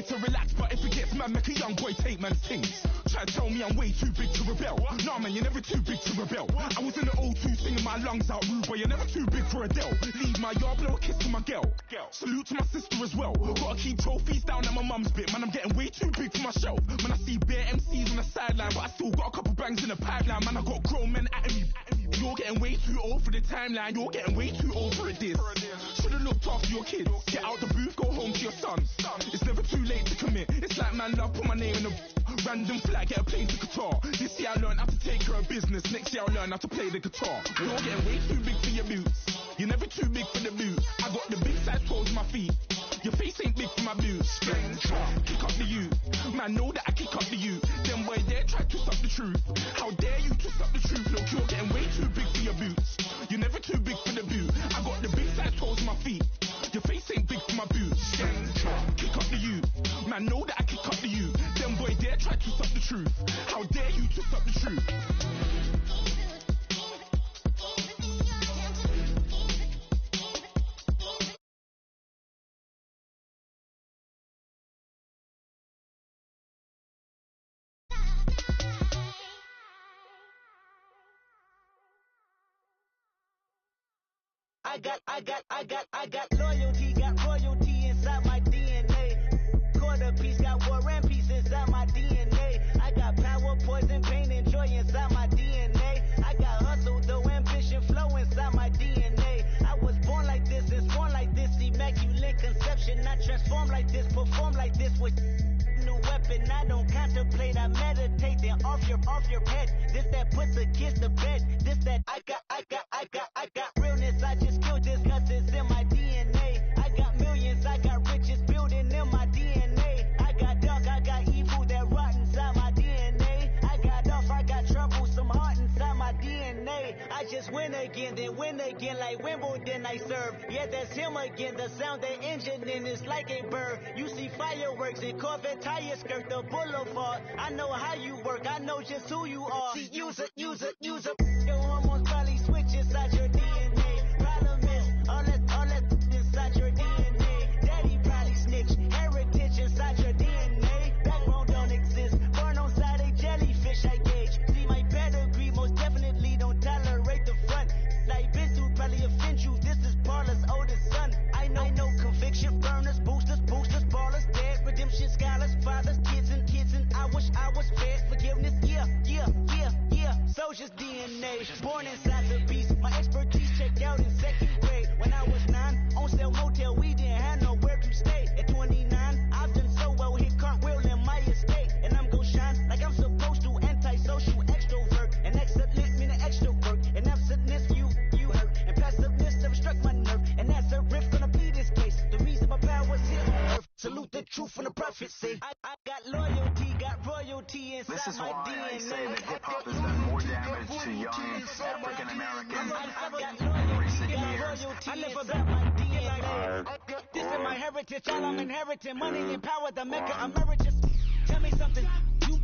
here to relax, but if it gets mad, make a young boy take man's things. Try to tell me I'm way too big to rebel. Nah, man, you're never too big to rebel. I was in the O2 singing my lungs out, rude boy, you're never too big for Adele. Leave my yard, blow a kiss to my girl. Salute to my sister as well. Gotta keep trophies down at my mum's bit. Man, I'm getting way too big for my shelf. Man, I see bare MCs on the sideline, but I still got a couple bangs in the pipeline. Man, I got grown men at me. You're getting way too old for the timeline. You're getting way too old for a diss. Should've looked after your kids. Get out the booth, go home to your son. It's never too late to commit. It's like man love, put my name in a random flag, get a plane to Qatar. This year I learned how to take care of business. Next year I'll learn how to play the guitar. You're getting way too big for your boots. You're never too big for the boot. I got the big size toes on my feet. Your face ain't big for my boots. Kick up the you. Man, know that I kick up the you. Them boy there try to twist up the truth. How dare you twist up the truth? Look, you're getting way too big for your boots. You're never too big for the boot. I got the big size toes on my feet. Your face ain't big for my boots. Kick up the you. Man, know that I kick up the you. Them boy there try to twist up the truth. How dare you twist up the truth? I got loyalty, got royalty inside my DNA. Quarter piece, got war and peace inside my DNA. I got power, poison, pain, and joy inside my DNA. I got hustle, though, ambition, flow inside my DNA. I was born like this, and born like this, immaculate conception. I transform like this, perform like this with new weapon. I don't contemplate, I meditate, then off your head. This that puts the kids to bed. This that I got realness. I just killed this cause it's in my DNA. I got millions, I got riches building in my DNA. I got dark, I got evil that rot inside my DNA. I got off, I got trouble, some heart inside my DNA. I just win again, then win again like Wimbledon I serve. Yeah, that's him again, the sound that engine in is like a bird. You see fireworks and Corvette tires skirt the boulevard. I know how you work, I know just who you are. See, use it. Your hormones probably switch inside your DNA. Problem is, all that inside your DNA. Daddy probably snitch, heritage inside your DNA. Backbone don't exist, born on side a jellyfish I gauge. See my pedigree, most definitely don't tolerate the front. Like bitch who probably offend you, this is Paula's oldest son. I know conviction, burners, boosters, ballers, dead, redemption, scholars, fathers, kids and I wish I was fed. Forgiveness, yeah. Soldier's DNA, born inside the beast. My expertise checked out in second grade. When I was 9, on sale motel, we didn't have nowhere to stay. At 29, I've done so well, hit cartwheel in my estate. And I'm gon' shine like I'm supposed to, antisocial extrovert. And excellent meaning extra work. And absentness, you hurt. And passiveness never struck my nerve. And that's a riff gonna be this case. The reason my power's here on earth. Salute the truth from the prophecy. I got loyalty, got royalty inside this is my why DNA. I say that hip-hop has done more damage to young African-Americans in recent years. I live about my DNA. This is my heritage, all I'm inheriting. Money and power, the maker emeritus. Tell me something, you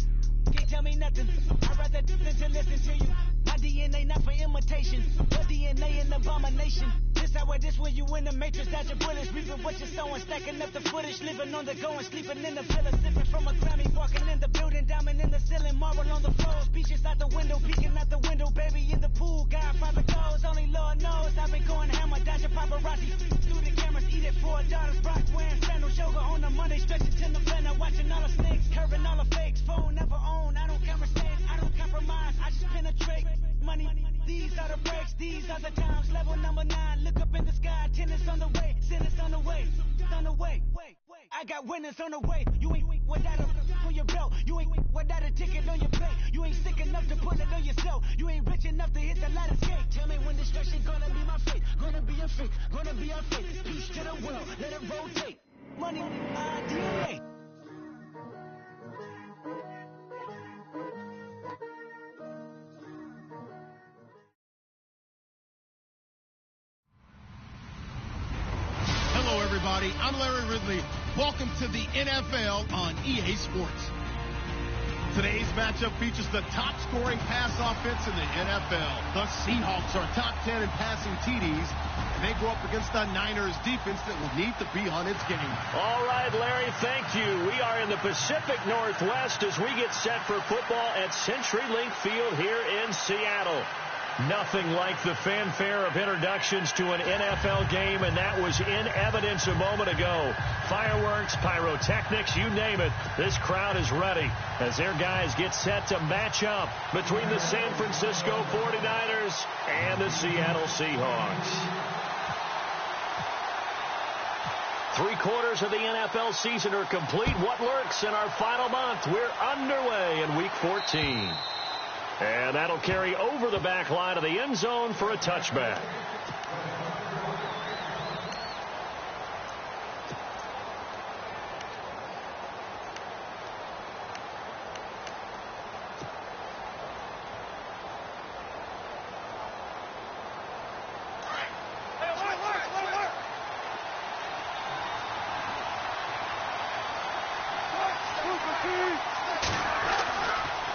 can't tell me nothing. I'd rather listen to you. My DNA not for imitation. Your DNA an abomination. This how it is when you in the matrix. Dodge your bullets, reaping what you're sowing. Stacking up the footage, living on the go and sleeping in the villa. Sipping from a Grammy, walking in the building. Diamond in the ceiling, marble on the floors. Beaches out the window, peeking out the window. Baby in the pool, Godfather goes. Only Lord knows I've been going hammer. Dodging paparazzi through the cameras. Eat it for $4. Brock wearing sandals. Yoga on the Monday, stretching to November. Watching all the snakes, curving all the fakes. Phone never own, I don't conversate. I don't compromise, I just penetrate. Money, these are the breaks, these are the times. Level number 9, look up in the sky. Tennis on the way, sentence on the way. I got winners on the way. You ain't without a on your belt. You ain't without a ticket on your plate. You ain't sick enough to put it on yourself. You ain't rich enough to hit the ladder skate. Tell me when destruction gonna be my fate. Gonna be a fate, gonna be a fate. Peace to the world, let it rotate. Money, DNA. Hello, everybody. I'm Larry Ridley. Welcome to the NFL on EA Sports. Today's matchup features the top scoring pass offense in the NFL. The Seahawks are top 10 in passing TDs, They go up against a Niners defense that will need to be on its game. All right, Larry, thank you. We are in the Pacific Northwest as we get set for football at CenturyLink Field here in Seattle. Nothing like the fanfare of introductions to an NFL game, and that was in evidence a moment ago. Fireworks, pyrotechnics, you name it. This crowd is ready as their guys get set to match up between the San Francisco 49ers and the Seattle Seahawks. 3/4 of the NFL season are complete. What lurks in our final month? We're underway in Week 14. And that'll carry over the back line of the end zone for a touchback.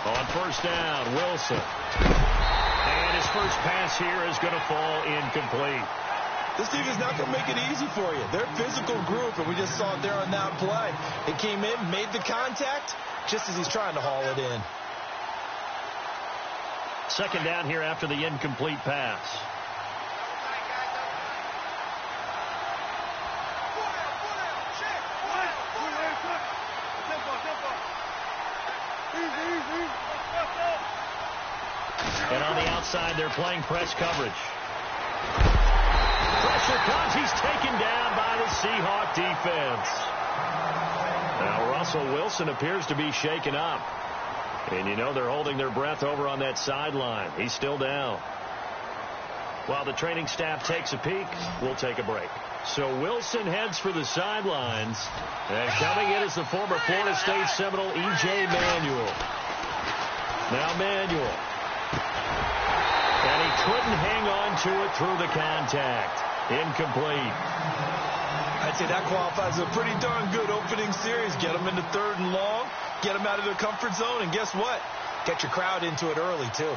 On first down, Wilson. And his first pass here is going to fall incomplete. This team is not going to make it easy for you. They're a physical group, and we just saw it there on that play. It came in, made the contact, just as he's trying to haul it in. Second down here after the incomplete pass. And on the outside, they're playing press coverage. Pressure comes. He's taken down by the Seahawk defense. Now, Russell Wilson appears to be shaken up. And you know they're holding their breath over on that sideline. He's still down. While the training staff takes a peek, we'll take a break. So Wilson heads for the sidelines. And coming in is the former Florida State Seminole, E.J. Manuel. Now Manuel. And he couldn't hang on to it through the contact. Incomplete. I'd say that qualifies as a pretty darn good opening series. Get them into 3rd and long, get them out of their comfort zone, and guess what? Get your crowd into it early, too.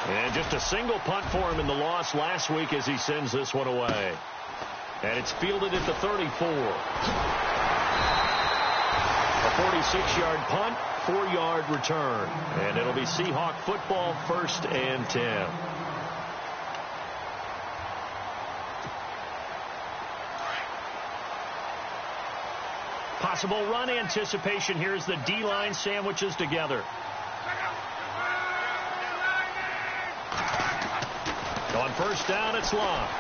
And just a single punt for him in the loss last week as he sends this one away. And it's fielded at the 34. A 46-yard punt, 4-yard return. And it'll be Seahawk football, 1st and 10. Possible run anticipation here as the D-line sandwiches together. On first down, it's Locke.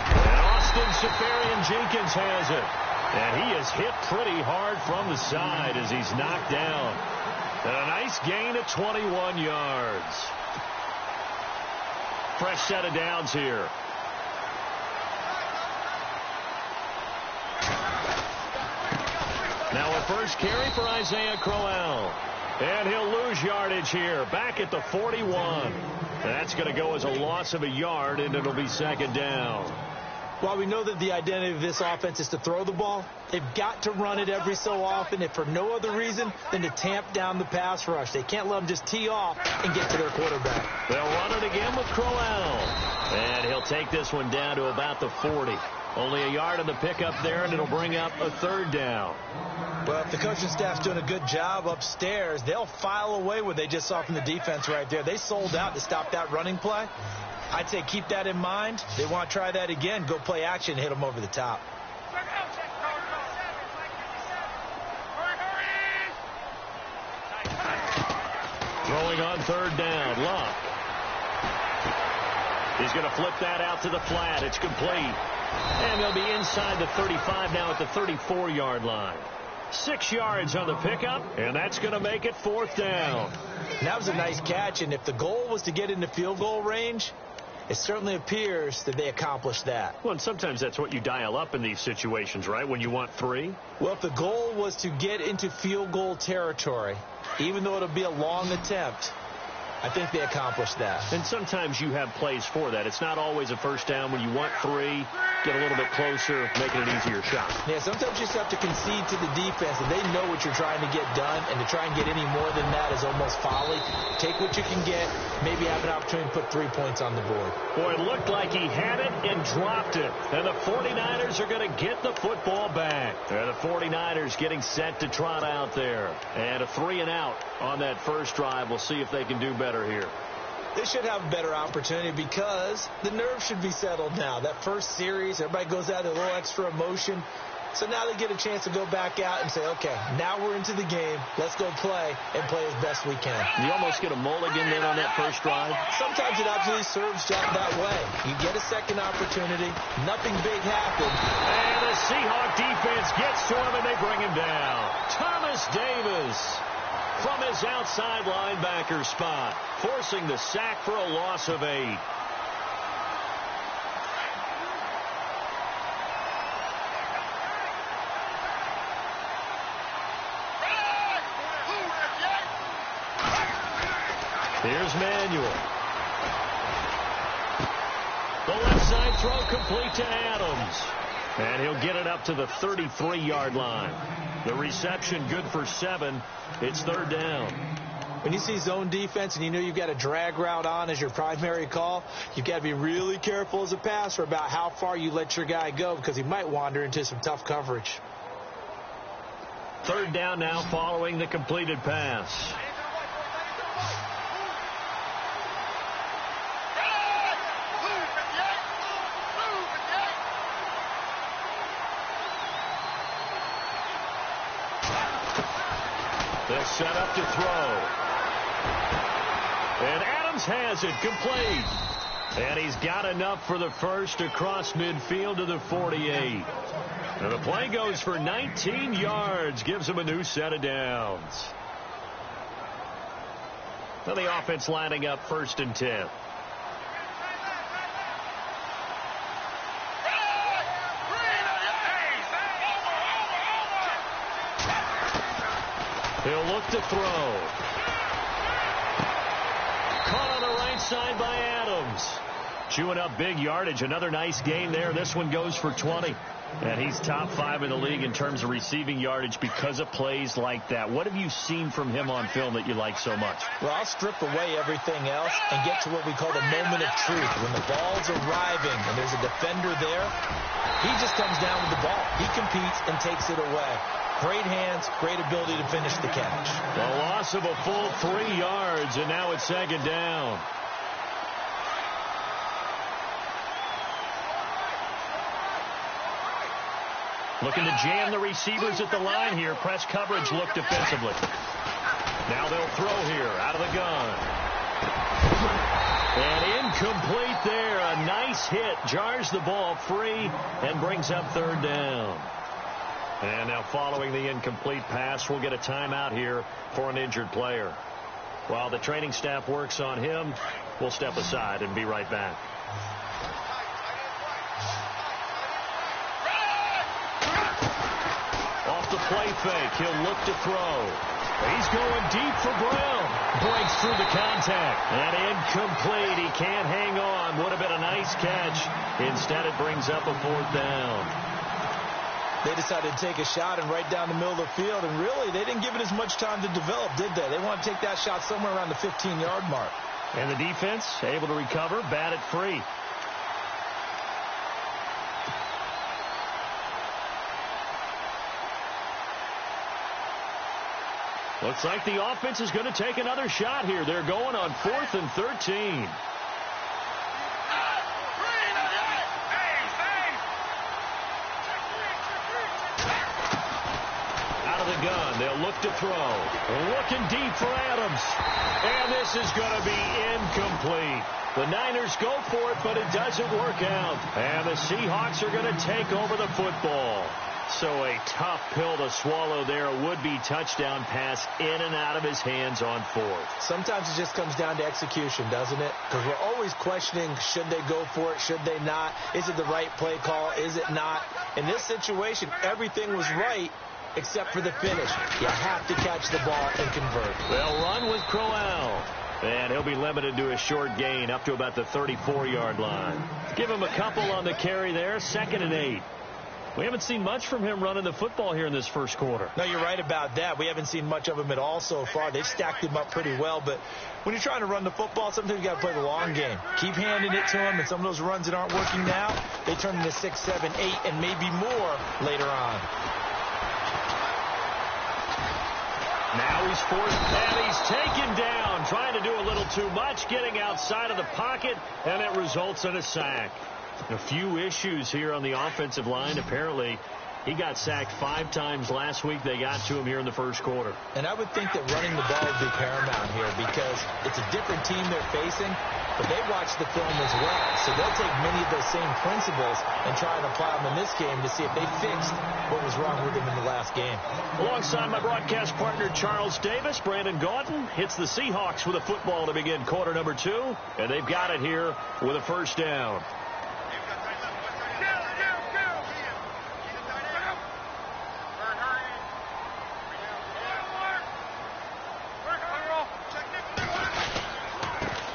And Austin Seferian-Jenkins has it. And he is hit pretty hard from the side as he's knocked down. And a nice gain of 21 yards. Fresh set of downs here. Now a first carry for Isaiah Crowell. And he'll lose yardage here. Back at the 41. That's going to go as a loss of a yard, and it'll be 2nd down. While we know that the identity of this offense is to throw the ball, they've got to run it every so often, if for no other reason than to tamp down the pass rush. They can't let them just tee off and get to their quarterback. They'll run it again with Crowell. And he'll take this one down to about the 40. Only a yard on the pickup there, and it'll bring up a 3rd down. Well, if the coaching staff's doing a good job upstairs, they'll file away what they just saw from the defense right there. They sold out to stop that running play. I'd say keep that in mind. They want to try that again. Go play action, hit them over the top. Throwing on 3rd down, Locke. He's going to flip that out to the flat. It's complete. And they'll be inside the 35 now at the 34-yard line. 6 yards on the pickup, and that's going to make it 4th down. That was a nice catch, and if the goal was to get into field goal range, it certainly appears that they accomplished that. Well, and sometimes that's what you dial up in these situations, right, when you want 3? Well, if the goal was to get into field goal territory, even though it'll be a long attempt, I think they accomplished that. And sometimes you have plays for that. It's not always a first down when you want 3, get a little bit closer, make it an easier shot. Yeah, sometimes you just have to concede to the defense, and they know what you're trying to get done, and to try and get any more than that is almost folly. Take what you can get, maybe have an opportunity to put 3 points on the board. Boy, it looked like he had it and dropped it. And the 49ers are going to get the football back. And the 49ers getting set to trot out there. And a 3-and-out on that first drive. We'll see if they can do better here. They should have a better opportunity because the nerves should be settled now. That first series, everybody goes out with a little extra emotion. So now they get a chance to go back out and say, okay, now we're into the game. Let's go play and play as best we can. You almost get a mulligan then on that first drive? Sometimes it absolutely serves that way. You get a second opportunity. Nothing big happened. And the Seahawk defense gets to him and they bring him down. Thomas Davis from his outside linebacker spot, forcing the sack for a loss of 8. Here's Manuel. The left side throw complete to Adams. And he'll get it up to the 33-yard line. The reception good for 7. It's 3rd down. When you see zone defense and you know you've got a drag route on as your primary call, you've got to be really careful as a passer about how far you let your guy go because he might wander into some tough coverage. 3rd down now following the completed pass. They'll set up to throw. And Adams has it complete. And he's got enough for the first across midfield to the 48. And the play goes for 19 yards. Gives him a new set of downs. Now the offense lining up 1st and 10. He'll look to throw. Caught on the right side by Adams. Chewing up big yardage. Another nice gain there. This one goes for 20. And he's top 5 in the league in terms of receiving yardage because of plays like that. What have you seen from him on film that you like so much? Well, I'll strip away everything else and get to what we call the moment of truth. When the ball's arriving and there's a defender there, he just comes down with the ball. He competes and takes it away. Great hands, great ability to finish the catch. The loss of a full 3 yards, and now it's 2nd down. Looking to jam the receivers at the line here. Press coverage look defensively. Now they'll throw here out of the gun. And incomplete there. A nice hit. Jars the ball free and brings up 3rd down. And now following the incomplete pass, we'll get a timeout here for an injured player. While the training staff works on him, we'll step aside and be right back. Off the play fake, he'll look to throw. He's going deep for Brown. Breaks through the contact. And incomplete. He can't hang on. Would have been a nice catch. Instead, it brings up a 4th down. They decided to take a shot and right down the middle of the field, and really, they didn't give it as much time to develop, did they? They want to take that shot somewhere around the 15-yard mark. And the defense able to recover, bat it free. Looks like the offense is going to take another shot here. They're going on 4th and 13. Gun. They'll look to throw. Looking deep for Adams. And this is going to be incomplete. The Niners go for it, but it doesn't work out. And the Seahawks are going to take over the football. So a tough pill to swallow there. A would-be touchdown pass in and out of his hands on 4th. Sometimes it just comes down to execution, doesn't it? Because we're always questioning, should they go for it, should they not? Is it the right play call, is it not? In this situation, everything was right, except for the finish. You have to catch the ball and convert. They'll run with Crowell. And he'll be limited to a short gain up to about the 34-yard line. Give him a couple on the carry there, 2nd and 8. We haven't seen much from him running the football here in this first quarter. No, you're right about that. We haven't seen much of him at all so far. They've stacked him up pretty well, but when you're trying to run the football, sometimes you got to play the long game. Keep handing it to him, and some of those runs that aren't working now, they turn into 6, 7, 8, and maybe more later on. Now he's forced, and he's taken down, trying to do a little too much, getting outside of the pocket, and it results in a sack. A few issues here on the offensive line. Apparently, he got sacked 5 times last week. They got to him here in the first quarter. And I would think that running the ball would be paramount here because it's a different team they're facing, but they watch the film as well. So they'll take many of those same principles and try and apply them in this game to see if they fixed what was wrong with them in the last game. Alongside my broadcast partner, Charles Davis, Brandon Gaunton hits the Seahawks with a football to begin quarter number 2, and they've got it here with a first down.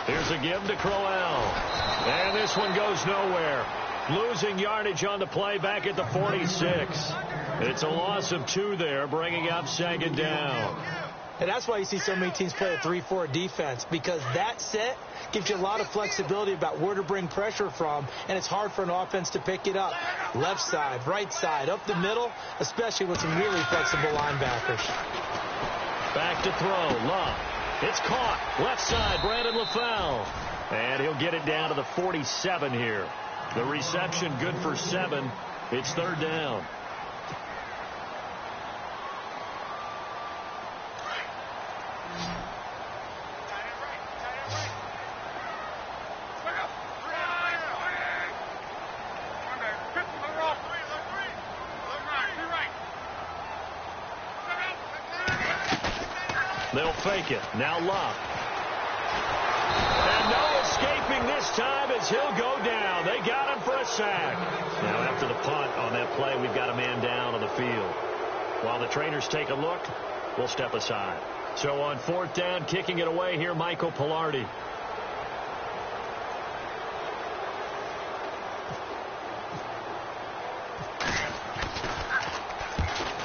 Here's a give to Crowell. And this one goes nowhere. Losing yardage on the play back at the 46. It's a loss of 2 there, bringing up 2nd down. And that's why you see so many teams play a 3-4 defense, because that set gives you a lot of flexibility about where to bring pressure from, and it's hard for an offense to pick it up. Left side, right side, up the middle, especially with some really flexible linebackers. Back to throw, Love. It's caught. Left side, Brandon LaFell. And he'll get it down to the 47 here. The reception good for 7. It's 3rd down. They'll fake it. Now Love. And no escaping this time as he'll go down. They got him for a sack. Now after the punt on that play, we've got a man down on the field. While the trainers take a look, we'll step aside. So on 4th down, kicking it away here, Michael Pilardi.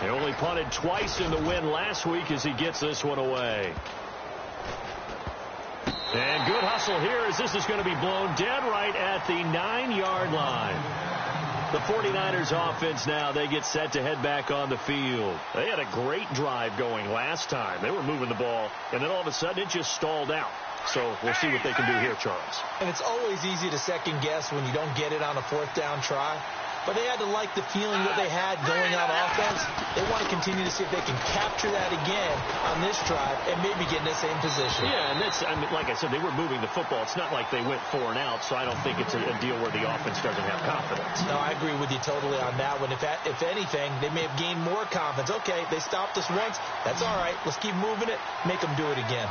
He only punted twice in the win last week as he gets this one away. And good hustle here as this is going to be blown dead right at the 9-yard line. The 49ers offense now, they get set to head back on the field. They had a great drive going last time. They were moving the ball, and then all of a sudden it just stalled out. So we'll see what they can do here, Charles. And it's always easy to second guess when you don't get it on a 4th down try. But they had to like the feeling that they had going on offense. They want to continue to see if they can capture that again on this drive and maybe get in the same position. Yeah, and that's, I mean, like I said, they were moving the football. It's not like they went 4 and out, so I don't think it's a deal where the offense doesn't have confidence. No, I agree with you totally on that one. If anything, they may have gained more confidence. Okay, they stopped us once. That's all right. Let's keep moving it. Make them do it again.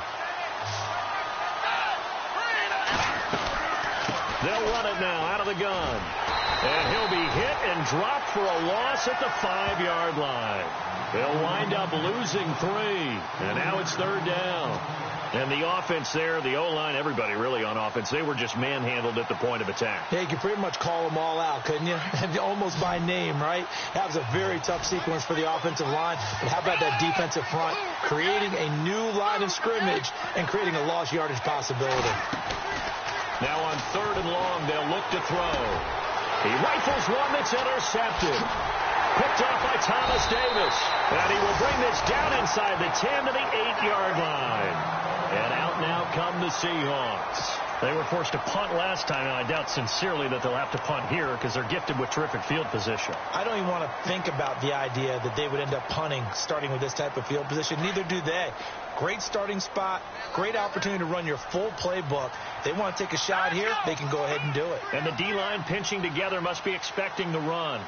They'll run it now out of the gun. And he'll be hit and dropped for a loss at the 5-yard line. They'll wind up losing 3. And now it's 3rd down. And the offense there, the O-line, everybody really on offense, they were just manhandled at the point of attack. Yeah, you could pretty much call them all out, couldn't you? Almost by name, right? That was a very tough sequence for the offensive line. But how about that defensive front creating a new line of scrimmage and creating a lost yardage possibility? Now on 3rd and long, they'll look to throw. He rifles one that's intercepted. Picked off by Thomas Davis. And he will bring this down inside the 10 to the 8-yard line. And out now come the Seahawks. They were forced to punt last time, and I doubt sincerely that they'll have to punt here because they're gifted with terrific field position. I don't even want to think about the idea that they would end up punting starting with this type of field position. Neither do they. Great starting spot, great opportunity to run your full playbook. They want to take a shot here, they can go ahead and do it. And the D-line pinching together must be expecting the run.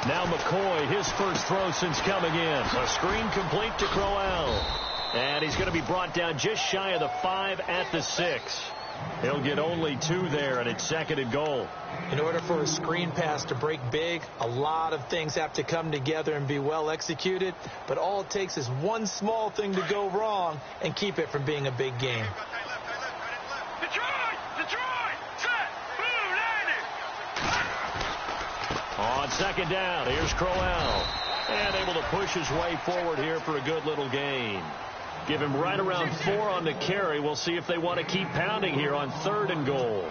Now McCoy, his first throw since coming in. A screen complete to Crowell. And he's going to be brought down just shy of the 5 at the 6. He'll get only 2 there, and it's 2nd and goal. In order for a screen pass to break big, a lot of things have to come together and be well executed. But all it takes is one small thing to go wrong and keep it from being a big game. On 2nd down, here's Crowell. And able to push his way forward here for a good little gain. Give him right around 4 on the carry. We'll see if they want to keep pounding here on 3rd and goal.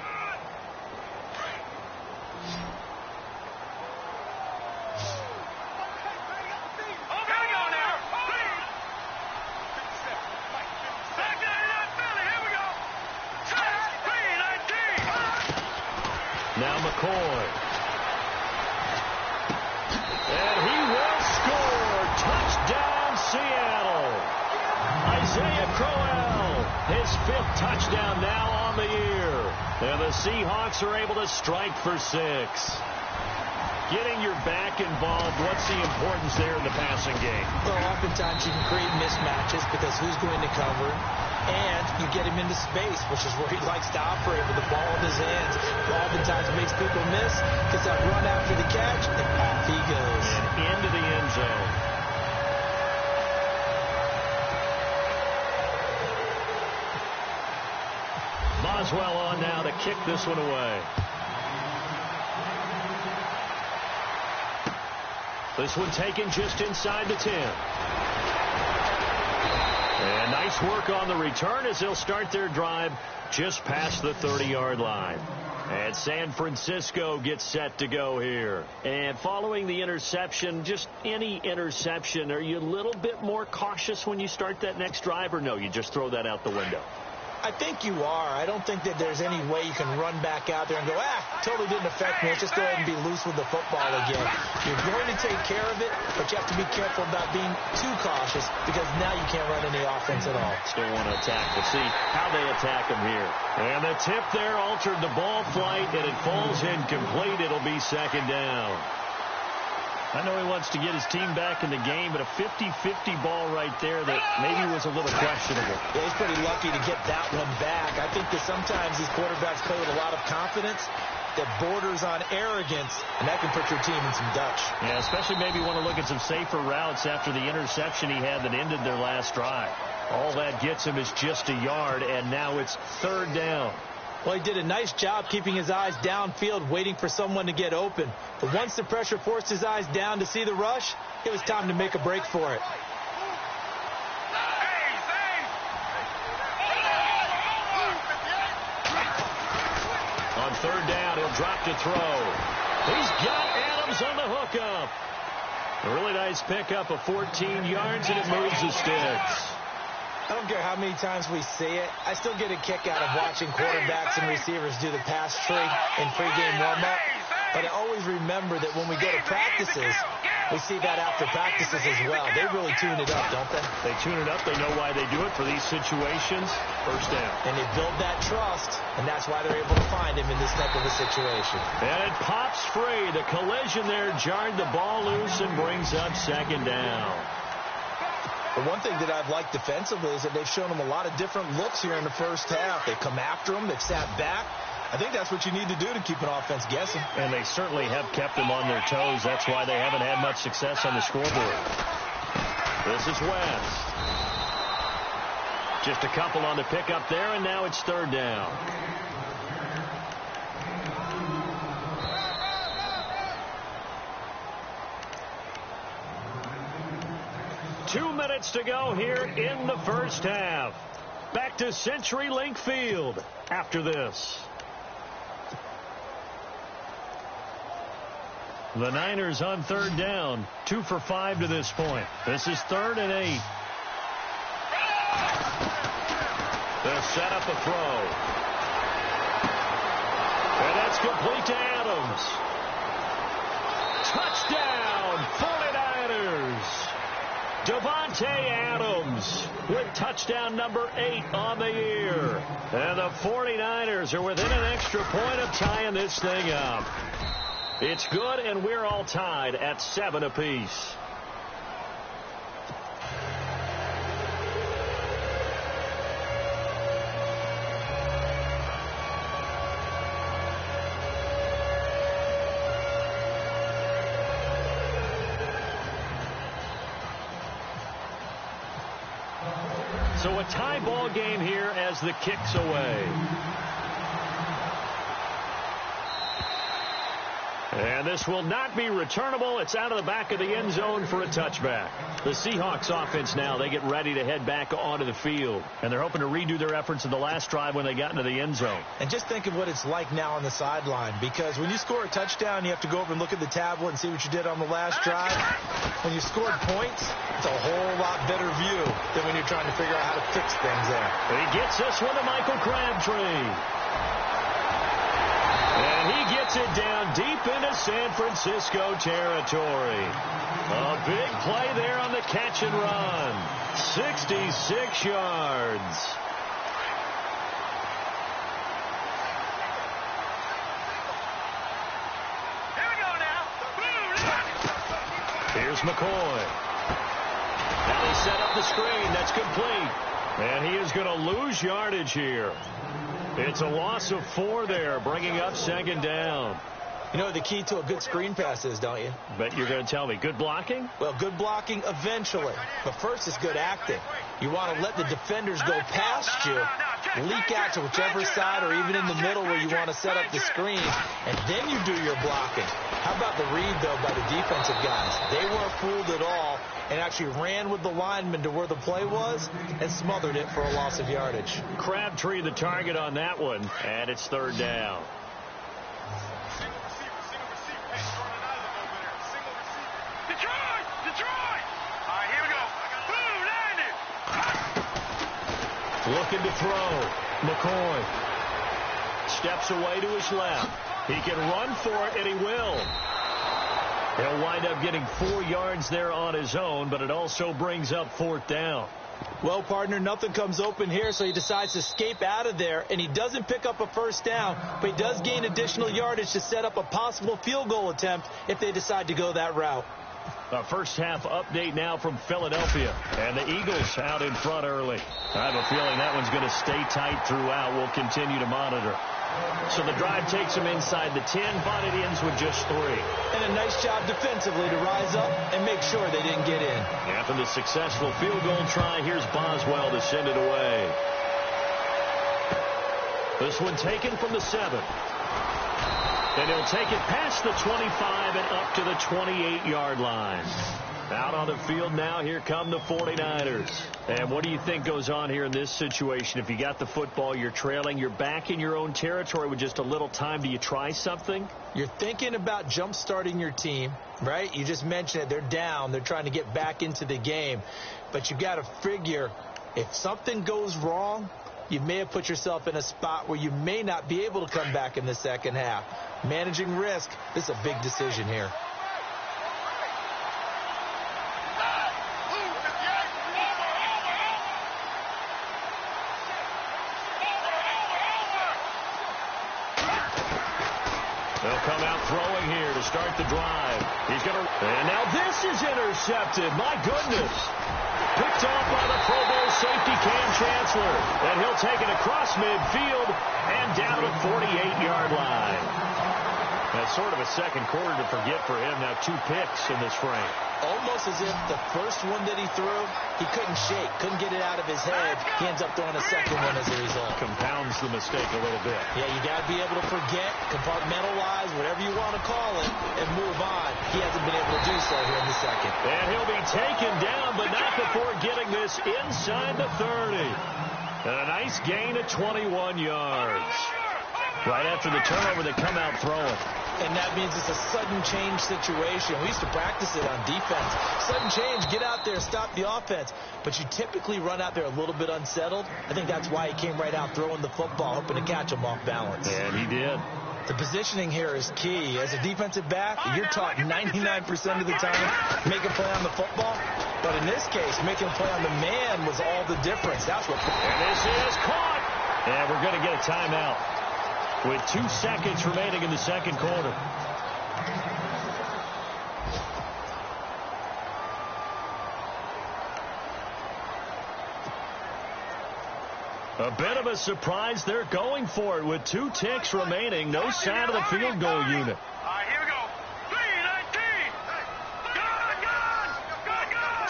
Now McCoy. And he will score. Touchdown, Seattle. Isaiah Crowell, his 5th touchdown now on the year. And the Seahawks are able to strike for 6. Getting your back involved, what's the importance there in the passing game? Well, oftentimes you can create mismatches because who's going to cover, and you get him into space, which is where he likes to operate with the ball in his hands. Oftentimes makes people miss, gets that run after the catch, and off he goes. And into the end zone. Boswell on now to kick this one away. This one taken just inside the 10. And nice work on the return as they'll start their drive just past the 30-yard line. And San Francisco gets set to go here. And following the interception, just any interception, are you a little bit more cautious when you start that next drive, or no, you just throw that out the window? I think you are. I don't think that there's any way you can run back out there and go, totally didn't affect me. Let's just go ahead and be loose with the football again. You're going to take care of it, but you have to be careful about being too cautious because now you can't run any offense at all. Still want to attack. We'll see how they attack him here. And the tip there altered the ball flight, and it falls incomplete. It'll be 2nd down. I know he wants to get his team back in the game, but a 50-50 ball right there that maybe was a little questionable. Yeah, he's pretty lucky to get that one back. I think that sometimes these quarterbacks play with a lot of confidence that borders on arrogance, and that can put your team in some Dutch. Yeah, especially maybe want to look at some safer routes after the interception he had that ended their last drive. All that gets him is just a yard, and now it's 3rd down. Well, he did a nice job keeping his eyes downfield, waiting for someone to get open. But once the pressure forced his eyes down to see the rush, it was time to make a break for it. On 3rd down, he'll drop to throw. He's got Adams on the hookup. A really nice pickup of 14 yards, and it moves the sticks. I don't care how many times we see it. I still get a kick out of watching quarterbacks and receivers do the pass tree in pregame warm-up. But I always remember that when we go to practices, we see that after practices as well. They really tune it up, don't they? They tune it up. They know why they do it for these situations. 1st down. And they build that trust, and that's why they're able to find him in this type of a situation. And it pops free. The collision there jarred the ball loose and brings up 2nd down. The one thing that I've liked defensively is that they've shown them a lot of different looks here in the first half. They've come after them. They've sat back. I think that's what you need to do to keep an offense guessing. And they certainly have kept them on their toes. That's why they haven't had much success on the scoreboard. This is West. Just a couple on the pickup there, and now it's 3rd down. Two minutes to go here in the first half. Back to CenturyLink Field after this. The Niners on 3rd down, 2 for 5 to this point. This is 3rd and 8. They'll set up a throw. And that's complete to Adams. Touchdown, 49ers. Davante Adams with touchdown number 8 on the year. And the 49ers are within an extra point of tying this thing up. It's good, and we're all tied at 7 apiece. So a tie ball game here as the kick's away. And this will not be returnable. It's out of the back of the end zone for a touchback. The Seahawks offense now, they get ready to head back onto the field. And they're hoping to redo their efforts in the last drive when they got into the end zone. And just think of what it's like now on the sideline. Because when you score a touchdown, you have to go over and look at the tablet and see what you did on the last drive. When you scored points, it's a whole lot better view than when you're trying to figure out how to fix things there. He gets this one to Michael Crabtree. And he gets it down deep into San Francisco territory. A big play there on the catch and run. 66 yards. Here we go now. Here's McCoy. Now they set up the screen. That's complete. And he is going to lose yardage here. It's a loss of 4 there, bringing up second down. You know what the key to a good screen pass is, don't you? Bet you're going to tell me. Good blocking? Well, good blocking eventually. But first is good acting. You want to let the defenders go past you, leak out to whichever side or even in the middle where you want to set up the screen, and then you do your blocking. How about the read, though, by the defensive guys? They weren't fooled at all and actually ran with the lineman to where the play was and smothered it for a loss of yardage. Crabtree the target on that one, and it's third down. Detroit! All right, here we go. Boom, landed. Looking to throw. McCoy steps away to his left. He can run for it, and he will. He'll wind up getting 4 yards there on his own, but it also brings up fourth down. Well, partner, nothing comes open here, so he decides to escape out of there, and he doesn't pick up a first down, but he does gain additional yardage to set up a possible field goal attempt if they decide to go that route. A first half update now from Philadelphia, and the Eagles out in front early. I have a feeling that one's going to stay tight throughout. We'll continue to monitor. So the drive takes them inside the 10, but it ends with just 3. And a nice job defensively to rise up and make sure they didn't get in. After the successful field goal try, here's Boswell to send it away. This one taken from the 7. And he'll take it past the 25 and up to the 28-yard line. Out on the field now, here come the 49ers. And what do you think goes on here in this situation? If you got the football, you're trailing, you're back in your own territory with just a little time. Do you try something? You're thinking about jump-starting your team, right? You just mentioned it. They're down. They're trying to get back into the game. But you got to figure if something goes wrong, you may have put yourself in a spot where you may not be able to come back in the second half. Managing risk, this is a big decision here. They'll come out throwing here to start the drive. He's going to... And now this is intercepted. My goodness. Picked off by the Pro Bowl safety Cam Chancellor. And he'll take it across midfield and down to the 48-yard line. That's sort of a second quarter to forget for him. Now 2 picks in this frame. Almost as if the first one that he threw, he couldn't shake, couldn't get it out of his head. He ends up throwing a second one as a result. Compounds the mistake a little bit. Yeah, you got to be able to forget, compartmentalize, whatever you want to call it, and move on. He hasn't been able to do so here in the second. And he'll be taken down, but not before getting this inside the 30. And a nice gain of 21 yards. Right after the turnover, they come out throwing. And that means it's a sudden change situation. We used to practice it on defense. Sudden change, get out there, stop the offense. But you typically run out there a little bit unsettled. I think that's why he came right out throwing the football, hoping to catch him off balance. And he did. The positioning here is key. As a defensive back, you're taught 99% of the time make a play on the football. But in this case, making a play on the man was all the difference. That's what. And this is caught. And we're going to get a timeout with 2 seconds remaining in the second quarter. A bit of a surprise. They're going for it with 2 ticks remaining. No sign of the field goal unit. All right, here we go. 3-19. Gun.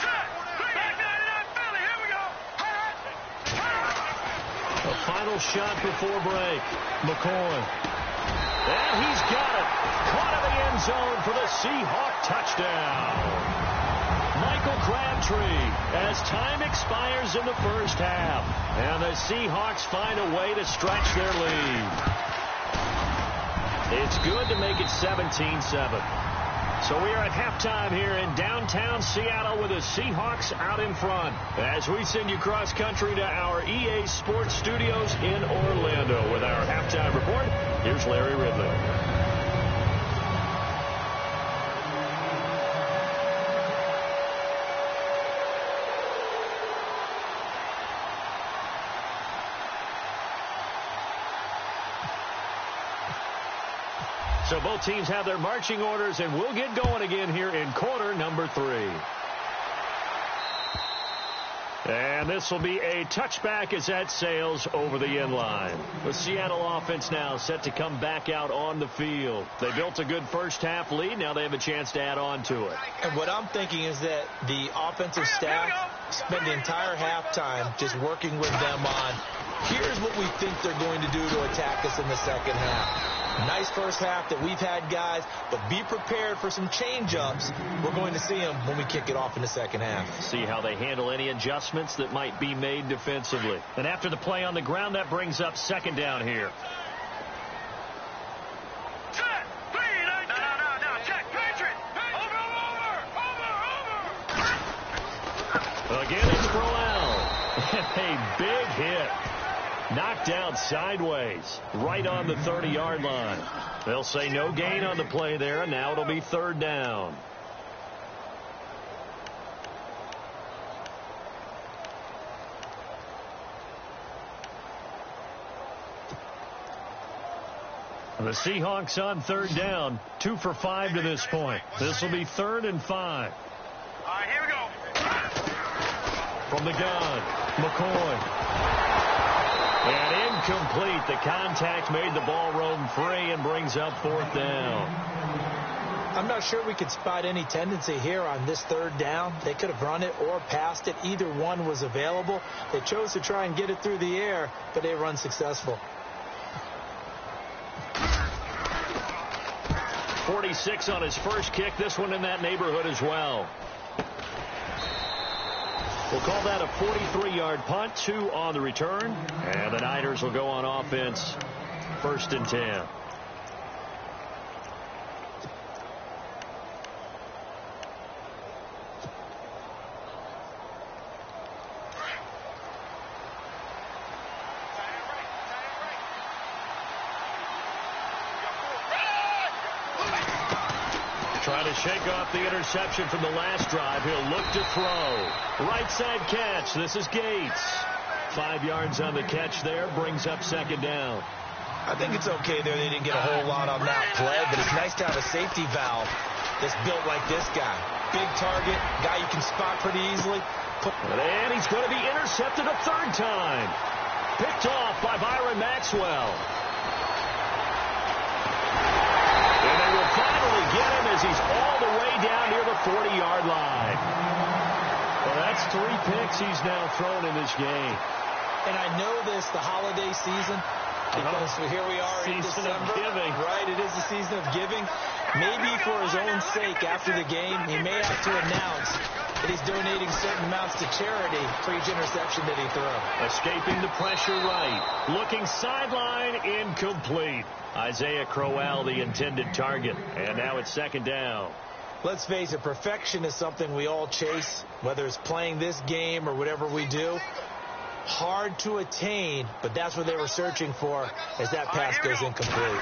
Set. Back 99 Philly. Here we go. final shot before break. McCoy. And he's got it. Caught in the end zone for the Seahawk touchdown. Michael Crabtree, as time expires in the first half, and the Seahawks find a way to stretch their lead. It's good to make it 17-7. So we are at halftime here in downtown Seattle with the Seahawks out in front. As we send you cross-country to our EA Sports Studios in Orlando with our halftime report, here's Larry Ridley. So both teams have their marching orders, and we'll get going again here in quarter number 3. And this will be a touchback as that sails over the end line. The Seattle offense now set to come back out on the field. They built a good first half lead. Now they have a chance to add on to it. And what I'm thinking is that the offensive staff spend the entire halftime just working with them on, here's what we think they're going to do to attack us in the second half. Nice first half that we've had, guys, but be prepared for some change-ups. We're going to see them when we kick it off in the second half. See how they handle any adjustments that might be made defensively. And after the play on the ground, that brings up second down here. Check. 3-19. No. Check. Patriot. Over. Again, it's Crowell. A big hit. Knocked out sideways, right on the 30-yard line. They'll say no gain on the play there, and now it'll be third down. The Seahawks on third down, 2 for 5 to this point. This will be 3rd and 5. All right, here we go. From the gun, McCoy. And incomplete. The contact made the ball roam free and brings up 4th down. I'm not sure we could spot any tendency here on this third down. They could have run it or passed it. Either one was available. They chose to try and get it through the air, but they were unsuccessful. 46 on his first kick. This one in that neighborhood as well. We'll call that a 43-yard punt, 2 on the return. And the Niners will go on offense, 1st and 10. Trying to shake off the interception from the last drive. He'll look to throw. Right side catch. This is Gates. 5 yards on the catch there. Brings up second down. I think it's okay there. They didn't get a whole lot on that play, but it's nice to have a safety valve that's built like this guy. Big target, guy you can spot pretty easily. And he's going to be intercepted a 3rd time. Picked off by Byron Maxwell. And they will finally get him as he's all the way down near the 40-yard line. Well, that's 3 picks he's now thrown in this game. And I know this, the holiday season, because here we are in December. Season of giving. Right, it is the season of giving. Maybe for his own sake after the game, he may have to announce that he's donating certain amounts to charity for each interception that he throws. Escaping the pressure right. Looking sideline, incomplete. Isaiah Crowell, the intended target. And now it's second down. Let's face it, perfection is something we all chase, whether it's playing this game or whatever we do. Hard to attain, but that's what they were searching for as that pass goes incomplete.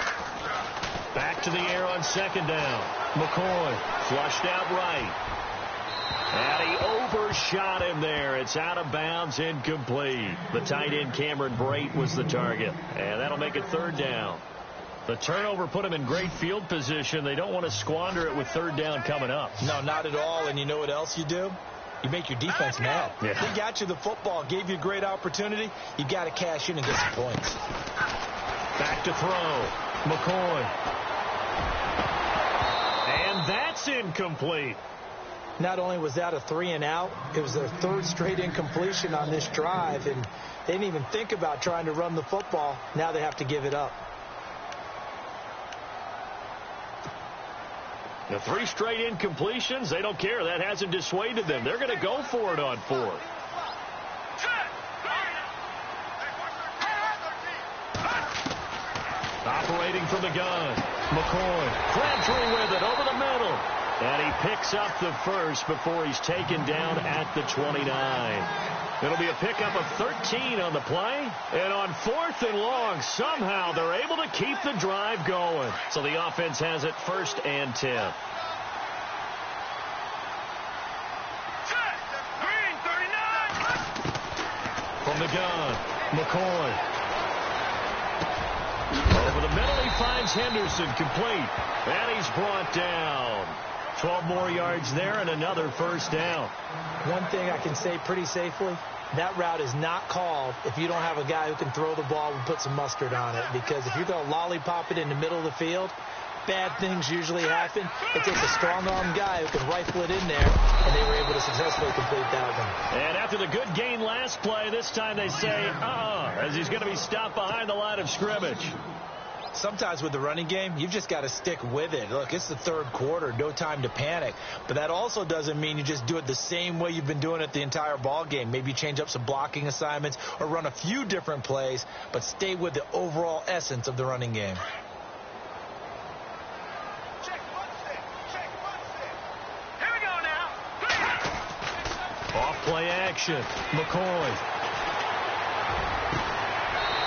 Back to the air on second down. McCoy flushed out right. And he overshot him there. It's out of bounds, incomplete. The tight end Cameron Brate was the target. And that'll make it third down. The turnover put him in great field position. They don't want to squander it with third down coming up. No, not at all. And you know what else you do? You make your defense mad. Yeah. They got you the football, gave you a great opportunity. You got to cash in and get some points. Back to throw. McCoy. And that's incomplete. Not only was that a 3-and-out, it was their third straight incompletion on this drive, and they didn't even think about trying to run the football. Now they have to give it up. The 3 straight incompletions, they don't care. That hasn't dissuaded them. They're going to go for it on 4th. Operating from the gun, McCoy thread through with it over the middle. And he picks up the first before he's taken down at the 29. It'll be a pickup of 13 on the play. And on 4th and long, somehow they're able to keep the drive going. So the offense has it 1st and 10. From the gun, McCoy. Over the middle, he finds Henderson complete. And he's brought down. 12 more yards there and another first down. One thing I can say pretty safely, that route is not called if you don't have a guy who can throw the ball and put some mustard on it. Because if you're going to lollipop it in the middle of the field, bad things usually happen. It takes a strong-arm guy who can rifle it in there, and they were able to successfully complete that one. And after the good gain last play, this time they say, as he's going to be stopped behind the line of scrimmage. Sometimes with the running game, you've just got to stick with it. Look, it's the 3rd quarter, no time to panic. But that also doesn't mean you just do it the same way you've been doing it the entire ball game. Maybe change up some blocking assignments or run a few different plays, but stay with the overall essence of the running game. Here we go now. Off play action, McCoy.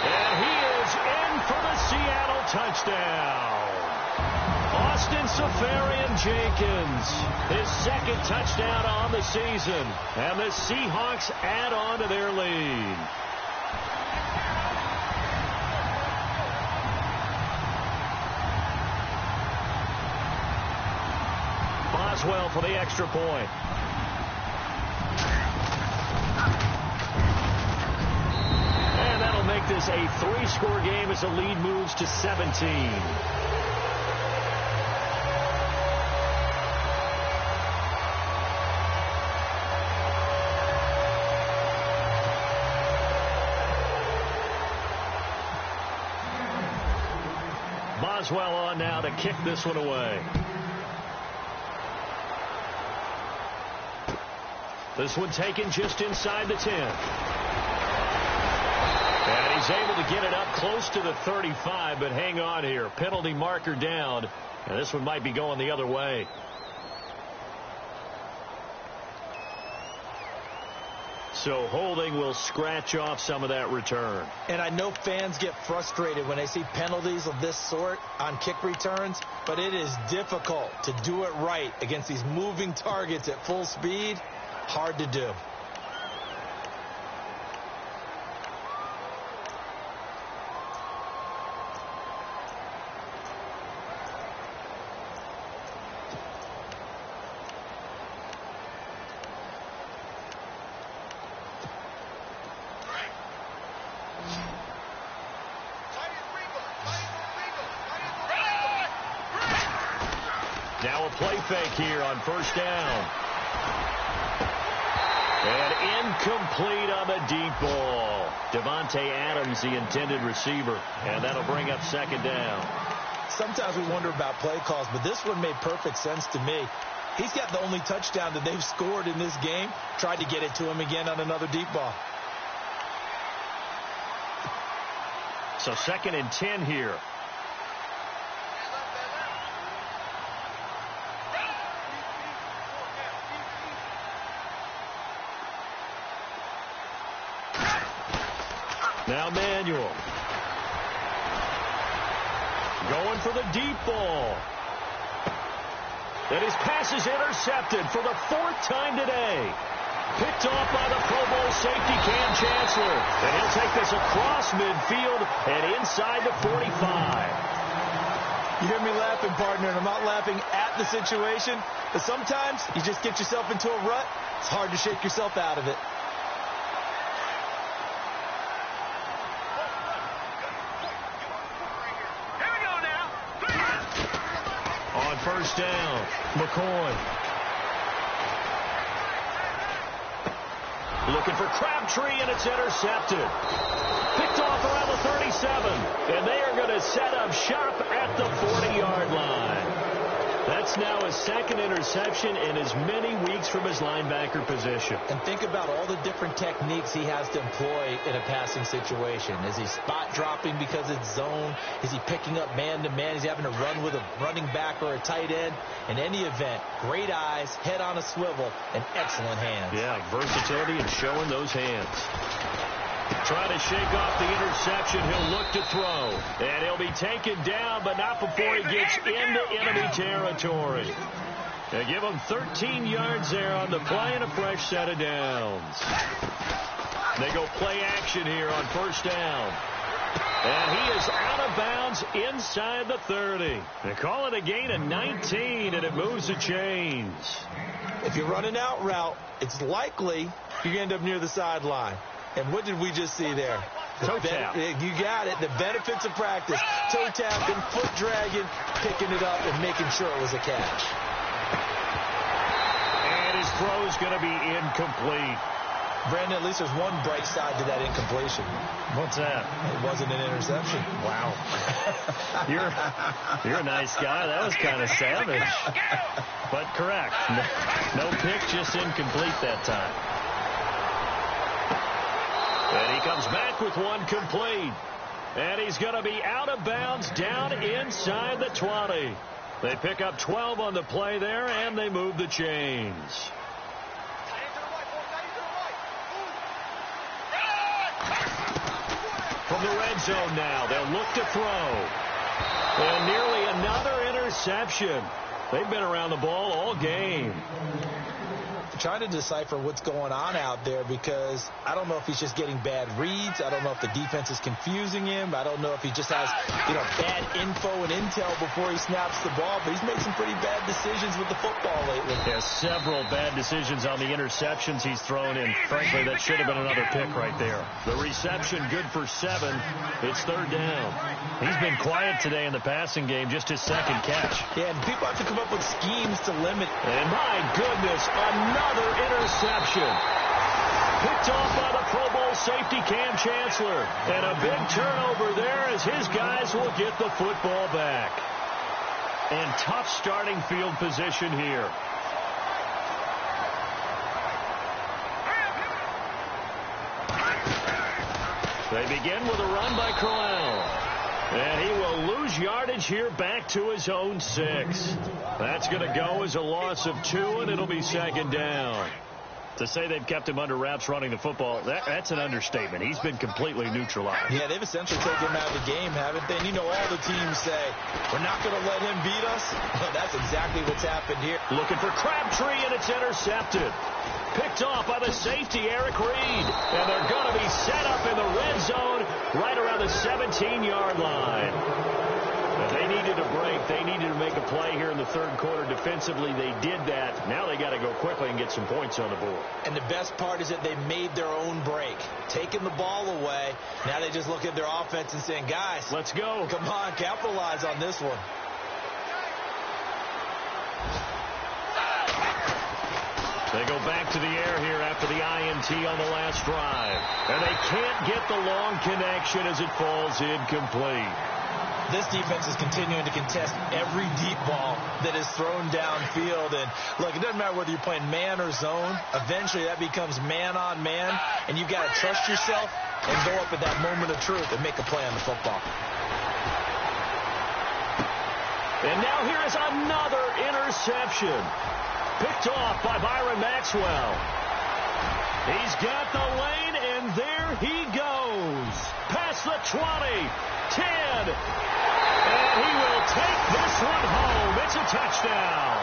And he is in for the Seattle touchdown. Austin Safarian-Jenkins, his 2nd touchdown on the season. And the Seahawks add on to their lead. Boswell for the extra point. And that'll make this a 3-score game as the lead moves to 17. Boswell on now to kick this one away. This one taken just inside the 10. And he's able to get it up close to the 35, but hang on here. Penalty marker down, and this one might be going the other way. So holding will scratch off some of that return. And I know fans get frustrated when they see penalties of this sort on kick returns, but it is difficult to do it right against these moving targets at full speed. Hard to do. Now a play fake here on 1st down. And incomplete on the deep ball. Devontae Adams, the intended receiver. And that'll bring up 2nd down. Sometimes we wonder about play calls, but this one made perfect sense to me. He's got the only touchdown that they've scored in this game. Tried to get it to him again on another deep ball. So 2nd and 10 here. Now Manuel. Going for the deep ball. And his pass is intercepted for the 4th time today. Picked off by the Pro Bowl safety Cam Chancellor. And he'll take this across midfield and inside the 45. You hear me laughing, partner, and I'm not laughing at the situation. But sometimes you just get yourself into a rut. It's hard to shake yourself out of it. On 1st down, McCoy. Looking for Crabtree, and it's intercepted. Picked off around the 37, and they are going to set up shop at the 40-yard line. That's now his second interception in as many weeks from his linebacker position. And think about all the different techniques he has to employ in a passing situation. Is he spot dropping because it's zone? Is he picking up man-to-man? Is he having to run with a running back or a tight end? In any event, great eyes, head on a swivel, and excellent hands. Yeah, versatility and showing those hands. Trying to shake off the interception. He'll look to throw. And he'll be taken down, but not before he gets into enemy territory. They give him 13 yards there on the play and a fresh set of downs. They go play action here on first down. And he is out of bounds inside the 30. They call it a gain of 19, and it moves the chains. If you're running out route, it's likely you're going to end up near the sideline. And what did we just see there? Toe tap. You got it. The benefits of practice. Toe tapping, foot dragging, picking it up, and making sure it was a catch. And his throw's going to be incomplete. Brandon, at least there's one bright side to that incompletion. What's that? It wasn't an interception. Wow. You're a nice guy. That was kind of savage. But correct. No pick, just incomplete that time. And he comes back with one complete. And he's going to be out of bounds down inside the 20. They pick up 12 on the play there, and they move the chains. From the red zone now, they'll look to throw. And nearly another interception. They've been around the ball all game. Trying to decipher what's going on out there, because I don't know if he's just getting bad reads. I don't know if the defense is confusing him. I don't know if he just has, bad info and intel before he snaps the ball. But he's made some pretty bad decisions with the football lately. Yeah, several bad decisions on the interceptions he's thrown in. Frankly, that should have been another pick right there. The reception good for 7. It's third down. He's been quiet today in the passing game, just his second catch. Yeah, and people have to come up with schemes to limit. And my goodness, another interception. Picked off by the Pro Bowl safety Cam Chancellor. And a big turnover there as his guys will get the football back. And tough starting field position here. They begin with a run by Crowell. And he will lose yardage here back to his own 6. That's going to go as a loss of 2, and it'll be second down. To say they've kept him under wraps running the football, that's an understatement. He's been completely neutralized. Yeah, they've essentially taken him out of the game, haven't they? And you know all the teams say, we're not going to let him beat us. Well, that's exactly what's happened here. Looking for Crabtree, and it's intercepted. Picked off by the safety, Eric Reed. And they're going to be set up in the red zone right around the 17-yard line. But they needed a break. They needed to make a play here in the third quarter. Defensively, they did that. Now they got to go quickly and get some points on the board. And the best part is that they made their own break. Taking the ball away. Now they just look at their offense and saying, guys, let's go. Come on, capitalize on this one. They go back to the air here after the INT on the last drive. And they can't get the long connection as it falls incomplete. This defense is continuing to contest every deep ball that is thrown downfield. And, look, it doesn't matter whether you're playing man or zone. Eventually that becomes man-on-man. And you've got to trust yourself and go up at that moment of truth and make a play on the football. And now here is another interception. Picked off by Byron Maxwell. He's got the lane, and there he goes. Past the 20, 10, and he will take this one home. It's a touchdown.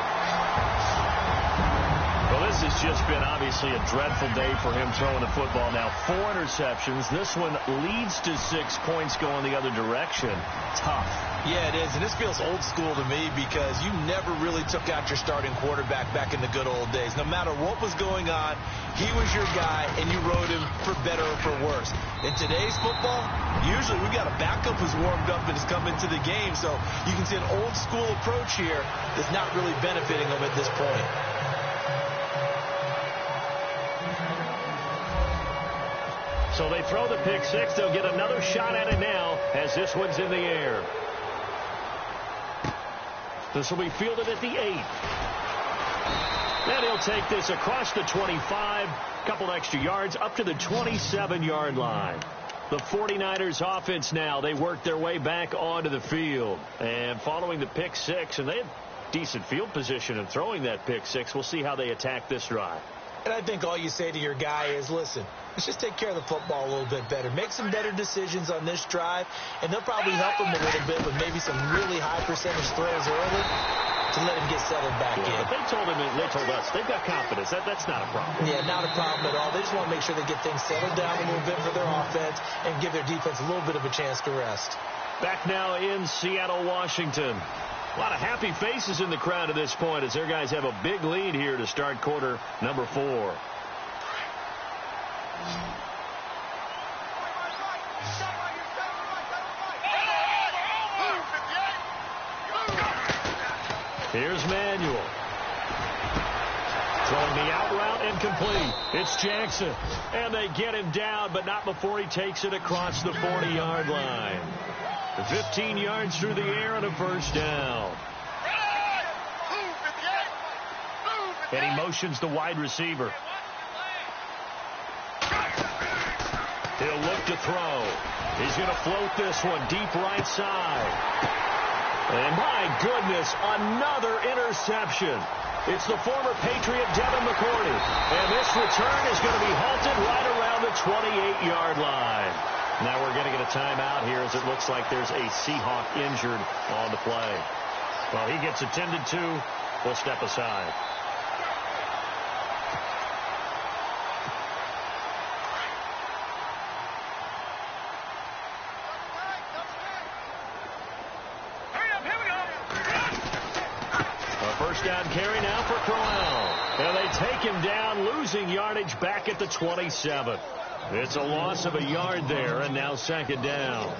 Well, this has just been obviously a dreadful day for him throwing the football. Now 4 interceptions. This one leads to 6 points going the other direction. Tough. Yeah, it is, and this feels old school to me because you never really took out your starting quarterback back in the good old days. No matter what was going on, he was your guy, and you rode him for better or for worse. In today's football, usually we got a backup who's warmed up and has come into the game, so you can see an old school approach here that's not really benefiting them at this point. So they throw the pick six. They'll get another shot at it now as this one's in the air. This will be fielded at the 8. Then he'll take this across the 25, couple extra yards, up to the 27-yard line. The 49ers offense now, they work their way back onto the field. And following the pick six, and they have decent field position in throwing that pick six. We'll see how they attack this drive. And I think all you say to your guy is, listen, let's just take care of the football a little bit better. Make some better decisions on this drive, and they'll probably help him a little bit with maybe some really high percentage throws early to let him get settled back in. They told us they've got confidence. That's not a problem. Yeah, not a problem at all. They just want to make sure they get things settled down a little bit for their offense and give their defense a little bit of a chance to rest. Back now in Seattle, Washington. A lot of happy faces in the crowd at this point as their guys have a big lead here to start quarter number 4. Here's Manuel. Throwing the out route and complete. It's Jackson. And they get him down, but not before he takes it across the 40-yard line. 15 yards through the air and a first down. And he motions the wide receiver. He'll look to throw. He's going to float this one deep right side. And my goodness, another interception. It's the former Patriot Devin McCourty. And this return is going to be halted right around the 28-yard line. Now we're going to get a timeout here as it looks like there's a Seahawk injured on the play. Well, he gets attended to. We'll step aside. First down carry now for Crowell. And they take him down, losing yardage back at the 27. It's a loss of a yard there, and now second down.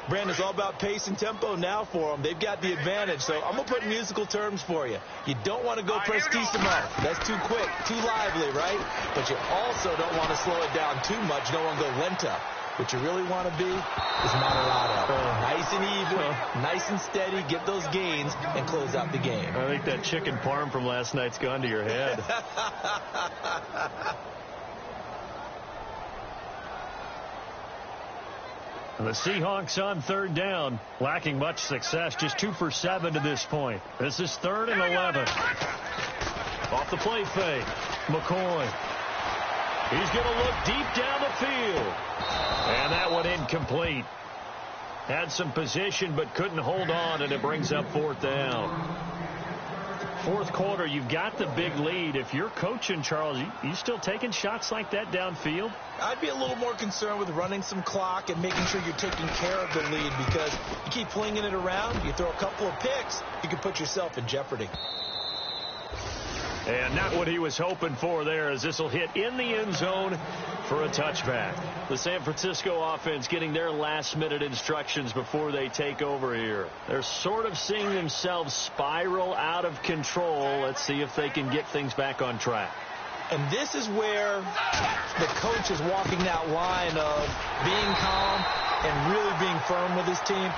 Brandon, it's all about pace and tempo now for them. They've got the advantage, so I'm going to put musical terms for you. You don't want to go prestissimo. That's too quick, too lively, right? But you also don't want to slow it down too much. You don't want to go lento. What you really want to be is moderado. Nice and even, nice and steady, get those gains, and close out the game. I think that chicken parm from last night's gone to your head. The Seahawks on third down, lacking much success, just 2 for 7 to this point. This is 3rd and 11. Off the play fake, McCoy. He's going to look deep down the field. And that one incomplete. Had some position but couldn't hold on, and it brings up 4th down. 4th quarter, you've got the big lead. If you're coaching, Charles, you still taking shots like that downfield? I'd be a little more concerned with running some clock and making sure you're taking care of the lead, because you keep flinging it around, you throw a couple of picks, you can put yourself in jeopardy. And not what he was hoping for there, as this will hit in the end zone for a touchback. The San Francisco offense getting their last-minute instructions before they take over here. They're sort of seeing themselves spiral out of control. Let's see if they can get things back on track. And this is where the coach is walking that line of being calm and really being firm with his team.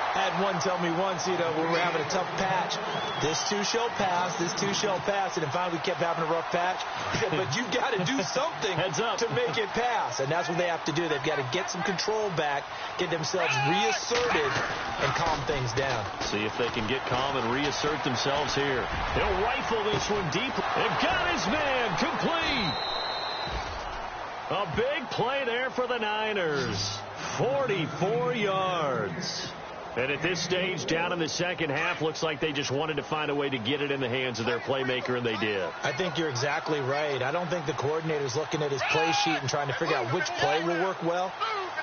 I had one tell me once, when we were having a tough patch, this too shall pass, this too shall pass, and then finally we kept having a rough patch. He said, but you've got to do something to make it pass, and that's what they have to do. They've got to get some control back, get themselves reasserted, and calm things down. See if they can get calm and reassert themselves here. He'll rifle this one deep. They've got his man complete. A big play there for the Niners. 44 yards. And at this stage, down in the second half, looks like they just wanted to find a way to get it in the hands of their playmaker, and they did. I think you're exactly right. I don't think the coordinator's looking at his play sheet and trying to figure out which play will work well.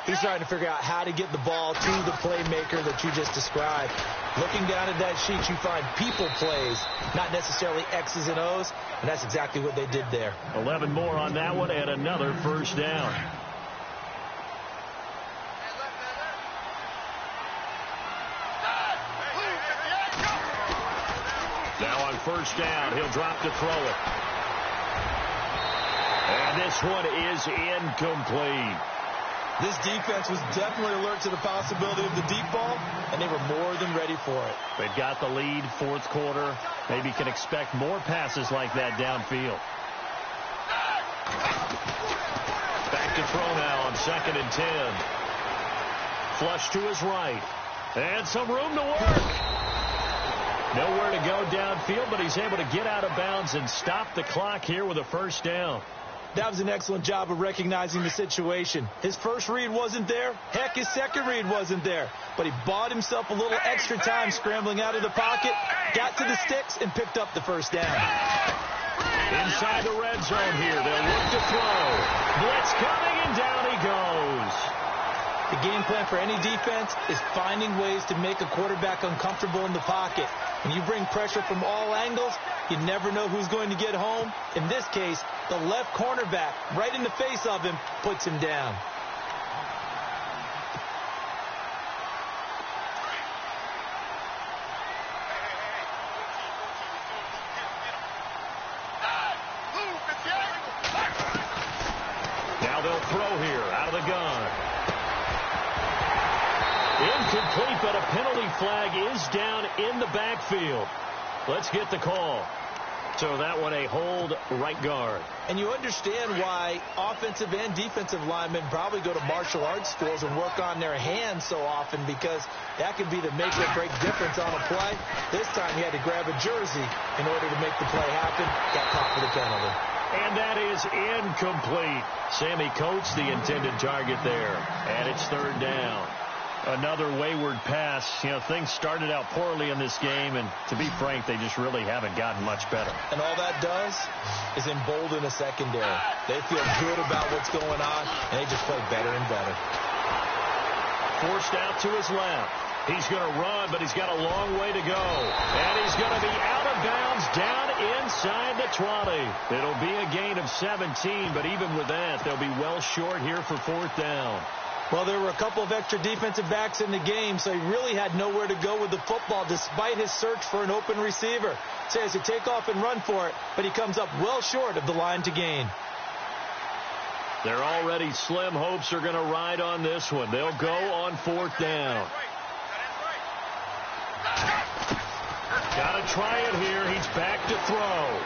He's trying to figure out how to get the ball to the playmaker that you just described. Looking down at that sheet, you find people plays, not necessarily X's and O's, and that's exactly what they did there. 11 more on that one and another first down. Now on first down, he'll drop to throw it. And this one is incomplete. This defense was definitely alert to the possibility of the deep ball, and they were more than ready for it. They've got the lead, fourth quarter. Maybe can expect more passes like that downfield. Back to throw now on 2nd and 10. Flush to his right. And some room to work. Nowhere to go downfield, but he's able to get out of bounds and stop the clock here with a first down. That was an excellent job of recognizing the situation. His first read wasn't there. Heck, his second read wasn't there. But he bought himself a little extra time scrambling out of the pocket, got to the sticks, and picked up the first down. Inside the red zone here. They'll look to throw. Blitz coming, and down he goes. The game plan for any defense is finding ways to make a quarterback uncomfortable in the pocket. When you bring pressure from all angles, you never know who's going to get home. In this case, the left cornerback, right in the face of him, puts him down. Now they'll throw here out of the gun. Incomplete, but a penalty flag is down in the backfield. Let's get the call. So that one a hold right guard. And you understand why offensive and defensive linemen probably go to martial arts schools and work on their hands so often, because that could be the make or break difference on a play. This time he had to grab a jersey in order to make the play happen. Got caught for the penalty. And that is incomplete. Sammy Coates the intended target there. And it's 3rd down. Another wayward pass. You know, things started out poorly in this game, and to be frank, they just really haven't gotten much better. And all that does is embolden a secondary. They feel good about what's going on, and they just play better and better. Forced out to his left. He's going to run, but he's got a long way to go. And he's going to be out of bounds down inside the 20. It'll be a gain of 17, but even with that, they'll be well short here for 4th down. Well, there were a couple of extra defensive backs in the game, so he really had nowhere to go with the football despite his search for an open receiver. So he has to take off and run for it, but he comes up well short of the line to gain. Their already slim hopes are going to ride on this one. They'll go on 4th down. Got to try it here. He's back to throw.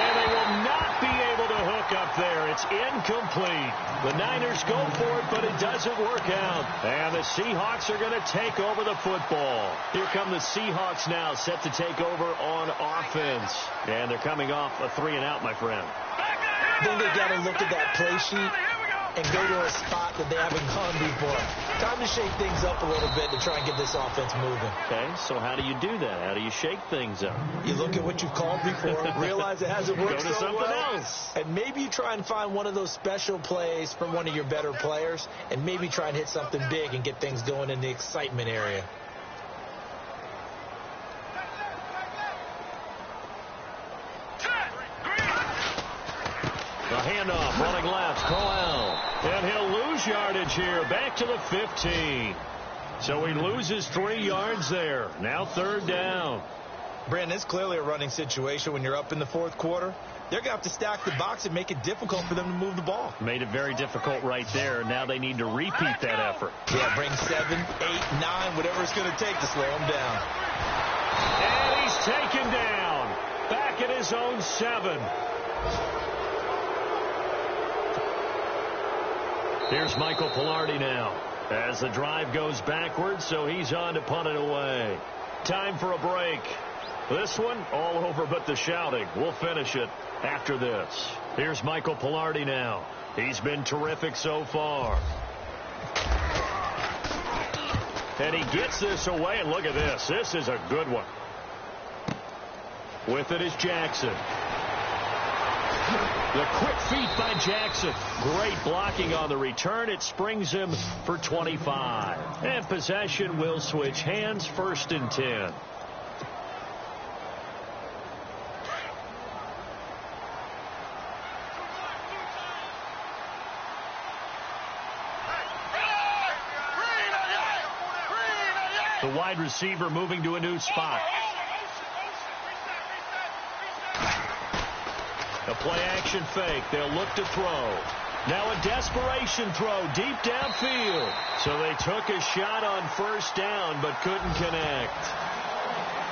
And they will not be able to hook up there. It's incomplete. The Niners go for it, but it doesn't work out. And the Seahawks are going to take over the football. Here come the Seahawks now, set to take over on offense. And they're coming off a 3-and-out, my friend. I think they got to look at that play sheet and go to a spot that they haven't gone before. Time to shake things up a little bit to try and get this offense moving. Okay, so how do you do that? How do you shake things up? You look at what you've called before, realize it hasn't worked Go to so something well, else. and maybe you try and find one of those special plays from one of your better players, and maybe try and hit something big and get things going in the excitement area. The handoff, running left, Crowell. And he'll lose yardage here, back to the 15. So he loses 3 yards there. Now 3rd down. Brandon, it's clearly a running situation when you're up in the 4th quarter. They're going to have to stack the box and make it difficult for them to move the ball. Made it very difficult right there. Now they need to repeat that effort. Yeah, bring 7, 8, 9, whatever it's going to take to slow him down. And he's taken down. Back at his own 7. Here's Michael Pilardi now as the drive goes backwards, so he's on to punt it away. Time for a break. This one all over but the shouting. We'll finish it after this. Here's Michael Pilardi now. He's been terrific so far. And he gets this away, and look at this. This is a good one. With it is Jackson. The quick feet by Jackson. Great blocking on the return. It springs him for 25. And possession will switch hands, 1st and 10. The wide receiver moving to a new spot. A play-action fake. They'll look to throw. Now a desperation throw deep downfield. So they took a shot on first down but couldn't connect.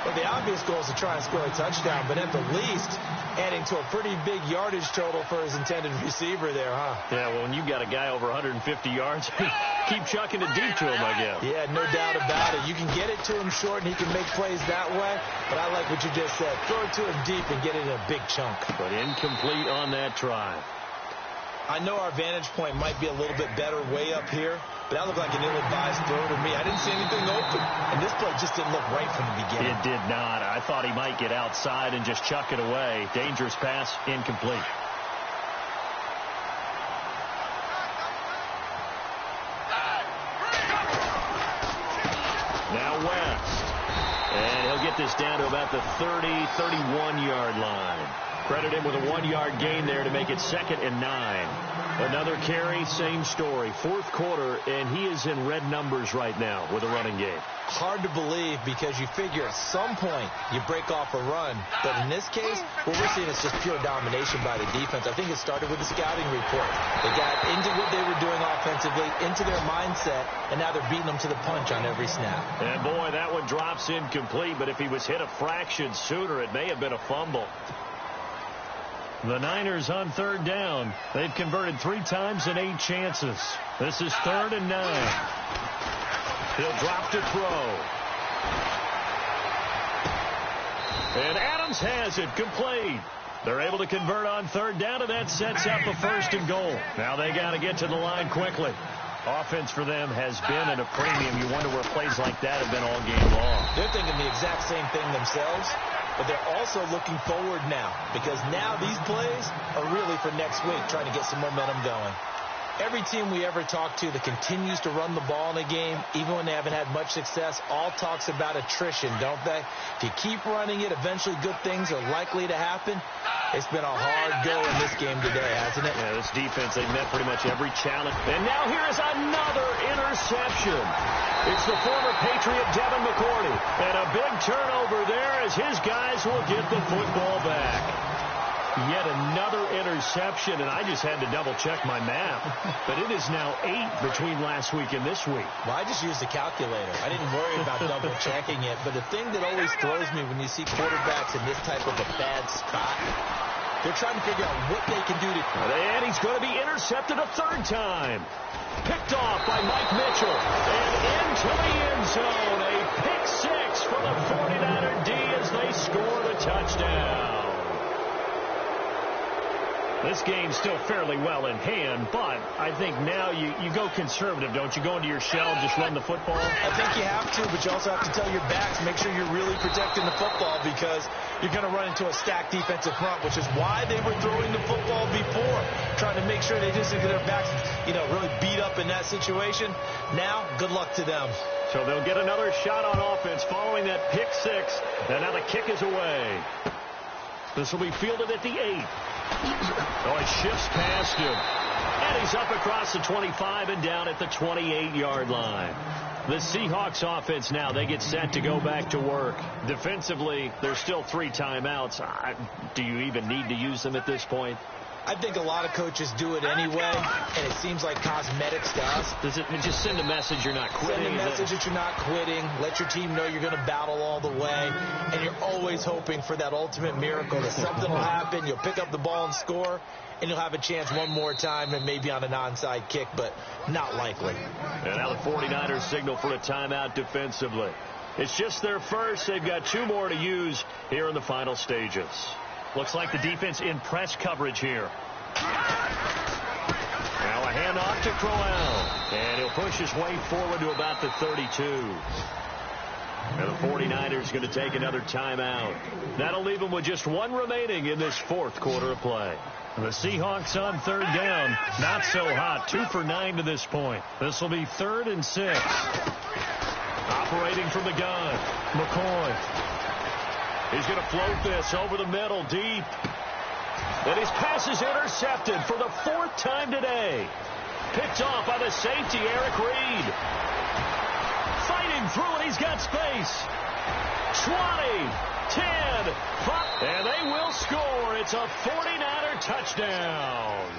Well, the obvious goal is to try and score a touchdown, but at the least, adding to a pretty big yardage total for his intended receiver there, huh? Yeah, well, when you've got a guy over 150 yards, keep chucking it deep to him, I guess. Yeah, no doubt about it. You can get it to him short, and he can make plays that way, but I like what you just said. Throw it to him deep and get it in a big chunk. But incomplete on that try. I know our vantage point might be a little bit better way up here, but that looked like an ill-advised throw to me. I didn't see anything open, and this play just didn't look right from the beginning. It did not. I thought he might get outside and just chuck it away. Dangerous pass, incomplete. Now West. And he'll get this down to about the 30, 31-yard line. Credit him with a 1-yard gain there to make it 2nd and 9. Another carry, same story. Fourth quarter, and he is in red numbers right now with a running game. Hard to believe because you figure at some point you break off a run. But in this case, what we're seeing is just pure domination by the defense. I think it started with the scouting report. They got into what they were doing offensively, into their mindset, and now they're beating them to the punch on every snap. And boy, that one drops incomplete, but if he was hit a fraction sooner, it may have been a fumble. The Niners on third down. They've converted 3 times in 8 chances. This is 3rd and 9. He'll drop to throw. And Adams has it complete. They're able to convert on third down, and that sets up a 1st and goal. Now they got to get to the line quickly. Offense for them has been at a premium. You wonder where plays like that have been all game long. They're thinking the exact same thing themselves, but they're also looking forward now because now these plays are really for next week, trying to get some momentum going. Every team we ever talk to that continues to run the ball in a game, even when they haven't had much success, all talks about attrition, don't they? If you keep running it, eventually good things are likely to happen. It's been a hard go in this game today, hasn't it? Yeah, this defense, they've met pretty much every challenge. And now here is another interception. It's the former Patriot Devin McCourty. And a big turnover there as his guys will get the football back. Yet another interception, and I just had to double-check my math. But it is now 8 between last week and this week. Well, I just used a calculator. I didn't worry about double-checking it. But the thing that always throws me when you see quarterbacks in this type of a bad spot, they're trying to figure out what they can do to... And he's going to be intercepted a 3rd time. Picked off by Mike Mitchell. And into the end zone. A pick 6 for the 49er D as they score the touchdown. This game's still fairly well in hand, but I think now you go conservative, don't you? Go into your shell and just run the football? I think you have to, but you also have to tell your backs, make sure you're really protecting the football because you're going to run into a stacked defensive front, which is why they were throwing the football before, trying to make sure they just get their backs, really beat up in that situation. Now, good luck to them. So they'll get another shot on offense following that pick 6, and now the kick is away. This will be fielded at the 8. Oh, it shifts past him. And he's up across the 25 and down at the 28-yard line. The Seahawks offense now, they get set to go back to work. Defensively, there's still 3 timeouts. Do you even need to use them at this point? I think a lot of coaches do it anyway, and it seems like cosmetics to us. Does it just send a message you're not quitting? Send a message that you're not quitting. Let your team know you're going to battle all the way, and you're always hoping for that ultimate miracle that something will happen, you'll pick up the ball and score, and you'll have a chance one more time and maybe on an onside kick, but not likely. And now the 49ers signal for a timeout defensively. It's just their first. They've got 2 more to use here in the final stages. Looks like the defense in press coverage here. Now a handoff to Crowell. And he'll push his way forward to about the 32. And the 49ers going to take another timeout. That'll leave them with just 1 remaining in this 4th quarter of play. The Seahawks on 3rd down. Not so hot. 2 for 9 to this point. This will be 3rd and 6. Operating from the gun. McCoy. He's going to float this over the middle deep. And his pass is intercepted for the 4th time today. Picked off by the safety, Eric Reed. Fighting through and he's got space. 20, 10, 5, and they will score. It's a 49er touchdown.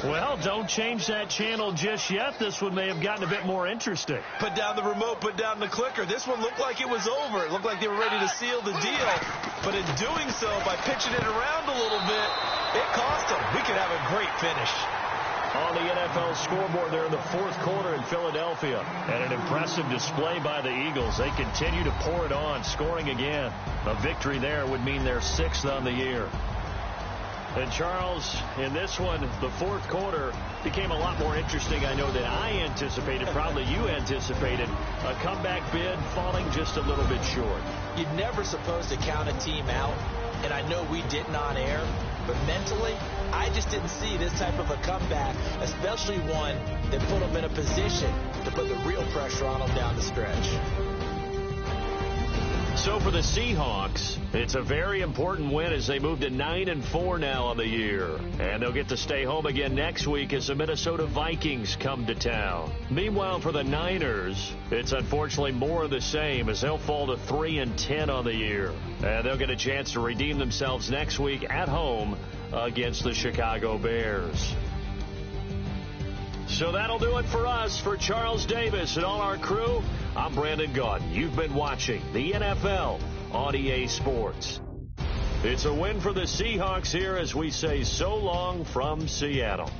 Well, don't change that channel just yet. This one may have gotten a bit more interesting. Put down the remote, put down the clicker. This one looked like it was over. It looked like they were ready to seal the deal. But in doing so, by pitching it around a little bit, it cost them. We could have a great finish. On the NFL scoreboard there in the fourth quarter in Philadelphia. And an impressive display by the Eagles. They continue to pour it on, scoring again. A victory there would mean their 6th on the year. And, Charles, in this one, the fourth quarter became a lot more interesting, I know, than I anticipated. Probably you anticipated. A comeback bid falling just a little bit short. You're never supposed to count a team out, and I know we didn't on air, but mentally, I just didn't see this type of a comeback, especially one that put them in a position to put the real pressure on them down the stretch. So for the Seahawks, it's a very important win as they move to 9-4 now on the year. And they'll get to stay home again next week as the Minnesota Vikings come to town. Meanwhile, for the Niners, it's unfortunately more of the same as they'll fall to 3-10 on the year. And they'll get a chance to redeem themselves next week at home against the Chicago Bears. So that'll do it for us. For Charles Davis and all our crew, I'm Brandon Gaudin. You've been watching the NFL on EA Sports. It's a win for the Seahawks here as we say so long from Seattle.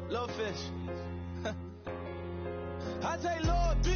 Little fish. I say, Lord, be